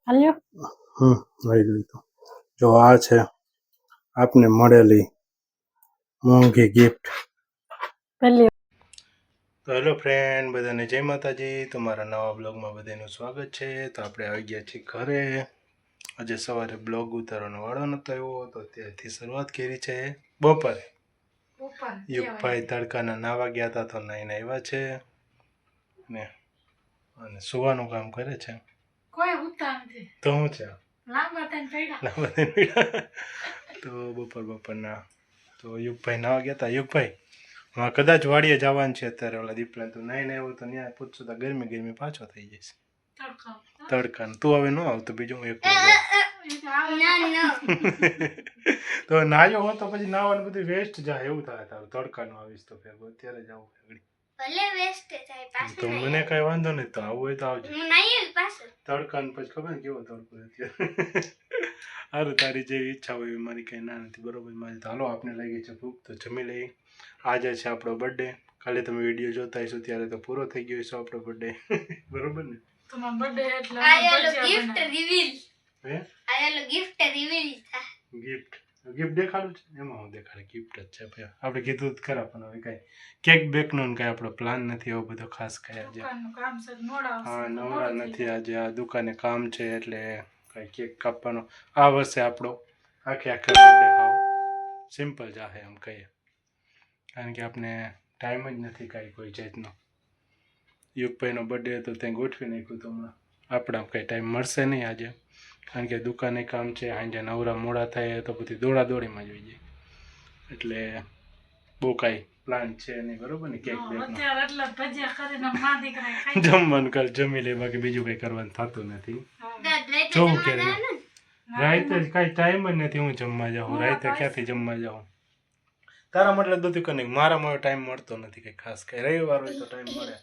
હાલ્યો લઈ લીધું. જો આ છે આપને મળેલી મોંઘી ગિફ્ટ. પહેલી તો હેલો ફ્રેન્ડ, બધાને જય માતાજી. તમારા નવા બ્લોગમાં બધાનું સ્વાગત છે. તો આપણે આવી ગયા છીએ ઘરે. આજે સવારે બ્લોગ ઉતારવાનો વાળો નતો આવ્યો, તો ત્યાંથી શરૂઆત કરી છે બપોરે. યુગભાઈ તડકાના નાવા ગયા હતા, તો નાઈને આવ્યા છે ને અને સુવાનું કામ કરે છે. કોઈ ઉતા નથી તો શું છે લાંબા થઈને તો બપોરના તો યુગભાઈ નાવા ગયા હતા. યુગભાઈ હા, કદાચ વાડીએ જવાનું છે અત્યારે. ઓલા દીપલા તું નાઈને આવ્યો તો ત્યાં પૂછશું તો ગરમી પાછો થઈ જશે તડકા. તું હવે ન આવતો, બીજું એક તો નાયો હો તો પછી નાવાનું બધું વેસ્ટ જાય એવું થાય. તારું તડકાનું આવીશ તો ફેર અત્યારે જ આવું આગળ તો મને કઈ વાંધો નહીં. તો આવું હોય તો આવજો. તડકાનું પછી ખબર ને કેવો તડકો અત્યારે. સારું, તારી જેવી ઈચ્છા હોય મારી કઈ ના નથી, બરોબર. મારી તો હાલો, આપને લાગી છે ભૂખ તો જમી લઈએ. આજે છે આપણો બર્થડે. કાલે તમે વિડીયો જોતા હશો ત્યારે તો પૂરો થઈ ગયો હશે આપણો બર્થડે, બરોબર ને? તમારો બર્થડે એટલે ગિફ્ટ રિવીલ. હે આયેલો ગિફ્ટ રિવીલ થા. ગિફ્ટ દેખાડું છે એમાં? હું દેખાડે ગિફ્ટ જ છે ભાઈ. આપણે કીધું જ ખરા, પણ હવે કઈ કેક બેકનું કઈ આપણો પ્લાન નથી એવો બધો ખાસ. કઈ આજે કામ છે મોડા હા નવરા નથી આજે. આ દુકાને કામ છે એટલે કઈ કેક કાપવાનો આ વર્ષે આપણો આખે બર્થડે હાવ સિમ્પલ જાહે એમ કહીએ, કારણ કે આપણે ટાઈમ જ નથી કાંઈ કોઈ જાતનો. યુગભાઈનો બર્થડે હતો ત્યાં ગોઠવી નાખ્યું તો હમણાં આપણા કંઈ ટાઈમ મળશે નહીં આજે, કારણ કે દુકાને કામ છે. સાંજે નવરા મોડા થાય તો બધી દોડાદોડીમાં જ હોઈ જાય, એટલે બહુ કાંઈ પ્લાન છે નહીં, બરોબર ને? કેક બેકનો જમવાનું કાલ જમી લે, બાકી બીજું કંઈ કરવાનું થતું નથી. જોવું કે રાતે જ કાંઈ ટાઈમ જ નથી. હું જમવા જાઉં રાતે, ક્યાંથી જમવા જાઉં? તારા માટે બધું કરે, મારા માટે ટાઈમ મળતો નથી કંઈ ખાસ. કંઈ રવિવાર હોય તો ટાઈમ મળે.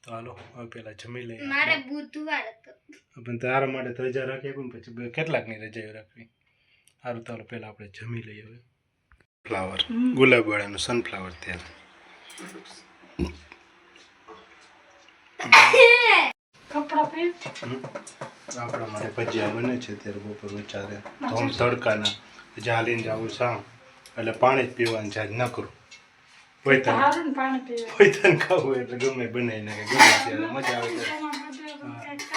તો હાલો હવે પેલા જમી લઈએ. મારે બુધવાર હતો પણ તારા માટે તો રજા રાખી પણ પછી કેટલાકની રજા રાખવી. સારું, તો પેલા આપણે જમી લઈએ. હવે ફ્લાવર ગુલાબવાળાનું સનફ્લાવર તેલ આપણા માટે ભજીયા બને છે અત્યારે બપોર વિચારે ધોમ તડકાના. જાલીને જવું સામ એટલે પાણી જ પીવાનું છે. આજ ન કરું હોય તને ખાવું એટલે ગમે બનાવી નાખે. ગમે ત્યારે મજા આવે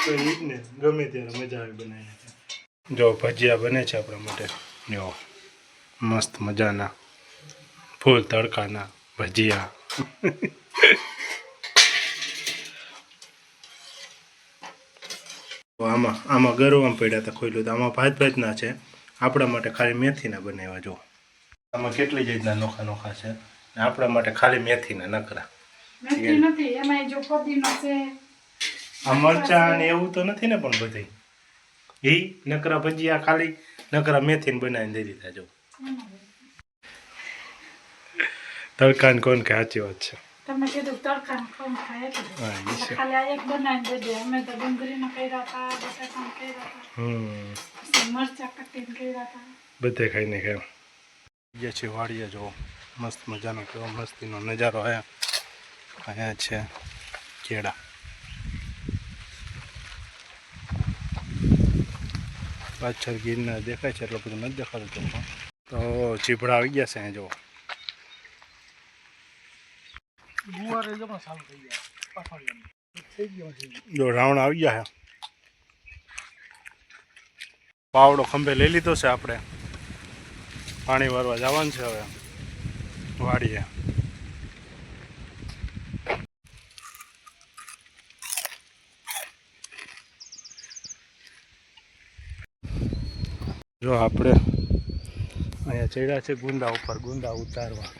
તો એ જ ને, ગમે ત્યારે મજા આવે બનાવી નાખે. જો ભજીયા બને છે આપણા માટે. જો મસ્ત મજાના ફૂલ તડકાના ભજીયા. આમાં ગરવામાં પડ્યા હતા, ખોલ્યું તો આમાં ભાતના છે. આપણા માટે ખાલી મેથીના બનાવ્યા. જો આમાં કેટલી જાતના નોખા નોખા છે. આપણા માટે ખાલી મેથીના નકરા. આ મરચાં ને એવું તો નથી ને? પણ બધી એ નકરા ભજીયા ખાલી નકરા મેથીને બનાવીને દઈ દીધા. જો તડકાને કોણ કે સાચી વાત છે. તમે કીધું તડકા કોણ ખાય ખાલી આ એક બનાવીને દે. અમે તો ડુંગળીમાં કર્યા હતા, બટાકામાં કર્યા હતા, મરચા કટીને કર્યા હતા, બધે ખાઈને ખાય. ગયા છે વાડીએ. જો મસ્ત મજાનો કેવો મસ્તીનો નજારો હે. અહીંયા છે કેળા. પાછળ ગીરના દેખાય છે, એટલું બધું નથી દેખાતું. તો ચીભડા આવી ગયા છે અહીંયા. જો જો રાવણ આવી ગયા છે. પાવડો ખંભે લઈ લીધો છે આપણે. પાણી વારવા જવાનું છે હવે વાડીએ. જો આપણે અહીંયા ચડ્યા છે ગુંદા ઉપર, ગુંદા ઉતારવા.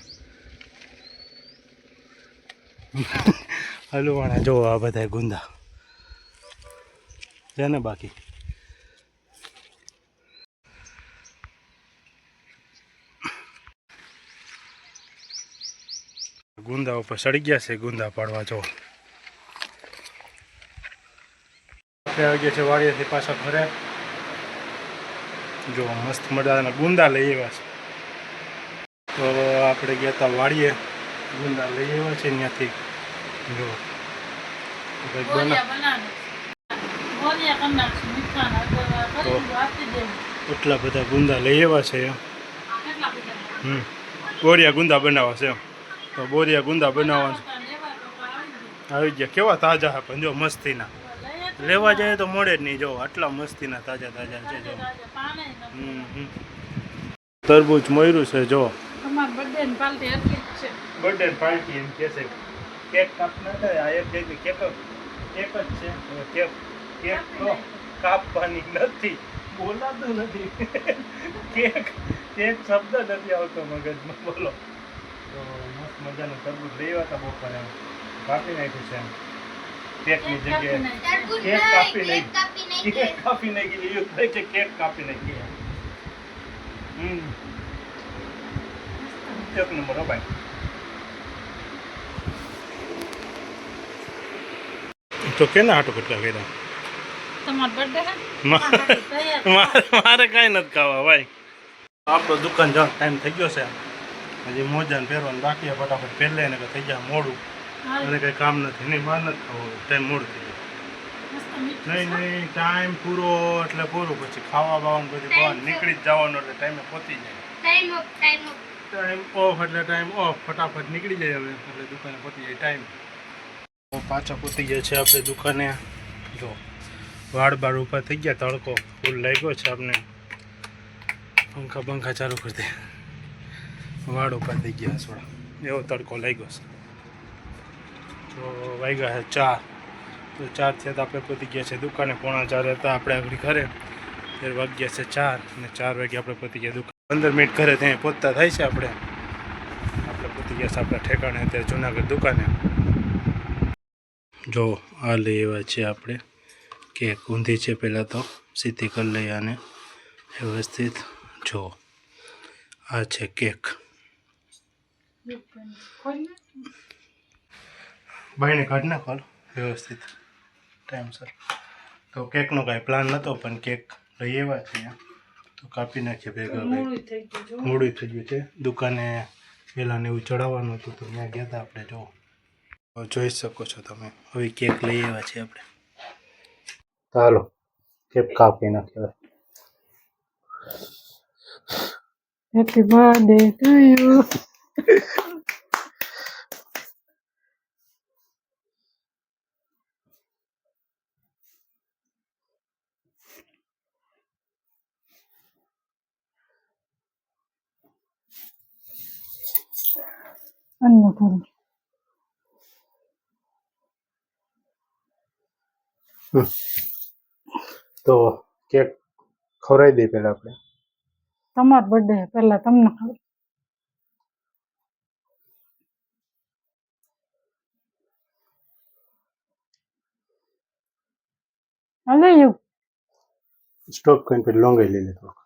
હલવાણા જો આ બધા ગુંદા છે ને. બાકી ગુંદા ઉપર ચડી ગયા છે ગુંદા પાડવા. જો આવી ગયા છે વાડીએથી પાછા ઘરે. જો મસ્ત મજાના ગુંદા લઈ આવ્યા છે. તો આપણે ગયા હતા વાડીએ, ગુંદા લઈ આવ્યા છે ત્યાંથી. જો મોરિયા કરી નાખશું મીઠાના કરી આપી દેવું. એટલા બધા ગુંદા લઈ આવ્યા છે કેટલા બધા બોરિયા ગુંદા બનાવવા છે તો બોરિયા ગુંદા બનાવવા છે. આવી ગયા કેવા તાજા છે પણ જો મસ્તીના લેવા જાય તો મળે જ નહીં. જો આટલા મસ્તીના તાજા તાજા છે. જો તરબૂચ મોયરું છે. જો તમારી બર્થડે ની પાર્ટી એટલી જ છે. બર્થડે પાર્ટી એમ કે છે કેક કાપના થાય. આ એક જગ્યાએ કેક જ છે. હવે કેક તો કાપવાની નથી, બોલાતું નથી. કેક શબ્દ નથી આવતો મગજમાં. બોલો તો મસ્ત મજાનું તરબૂચ લઈ આવ્યા હતા બપોરે. કાપી નાખ્યું છે એમ કેકની જગ્યાએ. કેક કાપી નાખી એવું થાય છે. કેક કાપી નાખી. એક નંબર હો ભાઈ. તો કેના હાટો કેટલા કર્યા? તમારો બર્થડે હે મારે કાંઈ નથી ખાવા ભાઈ. આપણો દુકાન જવાનો ટાઈમ થઈ ગયો છે. હજી મોજાને પહેરવાનું બાકી છે. ફટાફટ પહેલે ને થઈ જાય મોડું. અને કંઈ કામ નથી. નહીં બહાર નથી ખાવું. ટાઈમ મોડું થઈ ગયો. નહીં ટાઈમ પૂરો એટલે પૂરું. પછી ખાવા બાવાનું પછી બહાર નીકળી જ જવાનું એટલે ટાઈમે પહોંચી જાય. ટાઈમ ઓફ એટલે ટાઈમ ઓફ. ફટાફટ નીકળી જાય હવે એટલે દુકાને પહોંચી જાય ટાઈમ. પાછા પહોંચી ગયા છે આપણે દુકાને. જો વાળ બાળ ઉપર થઈ ગયા. તડકો ફૂલ લાગ્યો છે આપણે. પંખા પંખા ચાલુ કરી દે. વાળ ઉપર થઈ ગયા થોડા. એવો તડકો લાગ્યો છે. તો વાગ્યા છે 4. તો 4 થયા તો આપણે પહોંચી ગયા છે દુકાને. 3:45 હતા આપણે આગળ ઘરે. ત્યારે વાગ્યા છે 4 અને 4 વાગે આપણે પહોંચી ગયા દુકાન. 15 મિનિટ ઘરે ત્યાં પહોંચતા થાય છે આપણે પહોંચી ગયા છે આપણા ઠેકાણે અત્યારે જુનાગઢ દુકાને. જો આ લઈ આવ્યા છે આપણે કેક. ઊંધી છે પહેલાં તો સીધી કરી લઈએ આને વ્યવસ્થિત. જો આ છે કેક. ભાઈને કાઢ ના ખોલ વ્યવસ્થિત ટાઈમસર. તો કેકનો કાંઈ પ્લાન નહોતો પણ કેક લઈ આવ્યા છે તો કાપી નાખીએ ભેગા. મોડું થઈ ગયું છે. દુકાને પહેલાં એવું ચડાવવાનું હતું તો ત્યાં ગયા હતા આપણે. જો જોઈ શકો છો તમે. હવે કેક લઈ આવ્યા છીએ આપણે. ચાલો કેક કાપી નાખીએ. Happy birthday to you. તો કેક ખવડાવી દઈએ પહેલાં આપણે. તમારો બર્થડે પહેલા તમને ખબર. હાલે યુ સ્ટોપ કરીને પછી લોંગાઈ લઈ લે થોડુંક.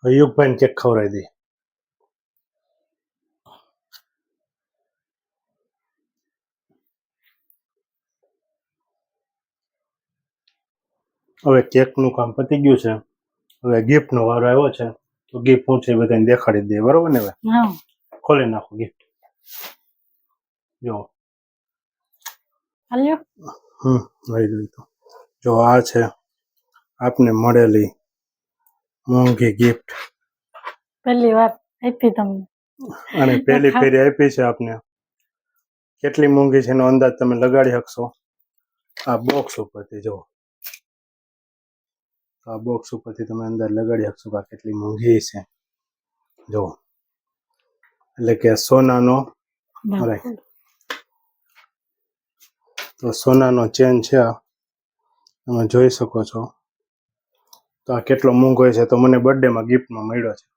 યુગભાઈને કેક ખવડાવી દઈએ. હવે કેકનું કામ પતી ગયું છે. હવે ગિફ્ટનો વારો આવ્યો છે તો ગિફ્ટ શું છે બધાને દેખાડી દઈએ. બરોબર ને? હવે ખોલી નાખો ગિફ્ટ. જો હાલ્યો. લઈ ગયું. તો જો આ છે આપને મળેલી મોંઘી ગિફ્ટ. પહેલી વાર આપી તમને. અને પહેલી ફેરી આપી છે આપને. કેટલી મોંઘી છે એનો અંદાજ તમે લગાડી શકશો આ બોક્સ ઉપરથી. જો આ બોક્સ ઉપરથી તમે અંદાજ લગાડી શકશો કે કેટલી મોંઘી છે. જો એટલે કે સોનાનો તો સોનાનો ચેન છે આ તમે જોઈ શકો છો. તો આ કેટલો મોંઘો છે તો મને બર્થડેમાં ગિફ્ટમાં મળ્યો છે.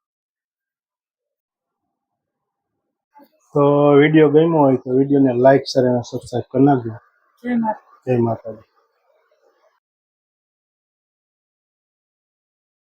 તો વિડીયો ગમ્યો હોય તો વિડીયોને લાઈક શેર અને સબસ્ક્રાઈબ કરી નાખજો. જય માતાજી.